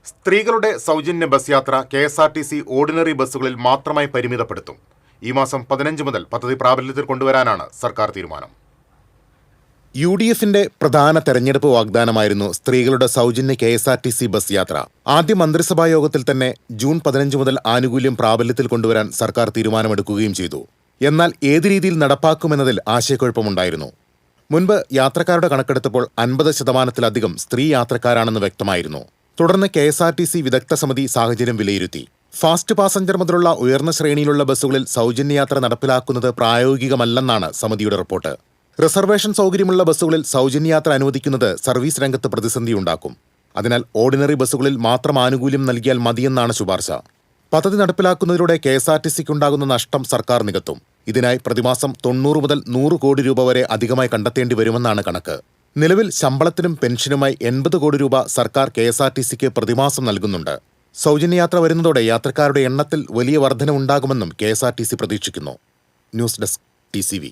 സ്ത്രീകളുടെ സൗജന്യ ബസ് യാത്ര KSRTC ഓർഡിനറി ബസ്സുകളിൽ മാത്രമായി പരിമിതപ്പെടുത്തും. ഈ മാസം 15 മുതൽ പദ്ധതി പ്രാബല്യത്തിൽ കൊണ്ടുവരാനാണ് സർക്കാർ തീരുമാനം. UDFന്റെ പ്രധാന തെരഞ്ഞെടുപ്പ് വാഗ്ദാനമായിരുന്നു സ്ത്രീകളുടെ സൗജന്യ KSRTC ബസ് യാത്ര. ആദ്യ മന്ത്രിസഭാ യോഗത്തിൽ തന്നെ ജൂൺ 15 മുതൽ ആനുകൂല്യം പ്രാബല്യത്തിൽ കൊണ്ടുവരാൻ സർക്കാർ തീരുമാനമെടുക്കുകയും ചെയ്തു. എന്നാൽ ഏത് രീതിയിൽ നടപ്പാക്കുമെന്നതിൽ ആശയക്കുഴപ്പമുണ്ടായിരുന്നു. മുൻപ് യാത്രക്കാരുടെ കണക്കെടുത്തപ്പോൾ 50% സ്ത്രീ യാത്രക്കാരാണെന്ന് വ്യക്തമായിരുന്നു. തുടർന്ന് KSRTC വിദഗ്ധ സമിതി സാഹചര്യം വിലയിരുത്തി. ഫാസ്റ്റ് പാസഞ്ചർ മുതലുള്ള ഉയർന്ന ശ്രേണിയിലുള്ള ബസ്സുകളിൽ സൗജന്യയാത്ര നടപ്പിലാക്കുന്നത് പ്രായോഗികമല്ലെന്നാണ് സമിതിയുടെ റിപ്പോർട്ട്. റിസർവേഷൻ സൗകര്യമുള്ള ബസ്സുകളിൽ സൗജന്യയാത്ര അനുവദിക്കുന്നത് സർവീസ് രംഗത്ത് പ്രതിസന്ധിയുണ്ടാക്കും. അതിനാൽ ഓർഡിനറി ബസ്സുകളിൽ മാത്രം ആനുകൂല്യം നൽകിയാൽ മതിയെന്നാണ് ശുപാർശ. പദ്ധതി നടപ്പിലാക്കുന്നതിലൂടെ KSRTCക്കുണ്ടാകുന്ന നഷ്ടം സർക്കാർ നികത്തും. ഇതിനായി പ്രതിമാസം 90 മുതൽ 100 കോടി രൂപ വരെ അധികമായി കണ്ടെത്തേണ്ടി വരുമെന്നാണ് കണക്ക്. നിലവിൽ ശമ്പളത്തിനും പെൻഷനുമായി 80 കോടി രൂപ സർക്കാർ KSRTCക്ക് പ്രതിമാസം നൽകുന്നുണ്ട്. സൗജന്യയാത്ര വരുന്നതോടെ യാത്രക്കാരുടെ എണ്ണത്തിൽ വലിയ വർധന ഉണ്ടാകുമെന്നും KSRTC പ്രതീക്ഷിക്കുന്നു. News desk TCV.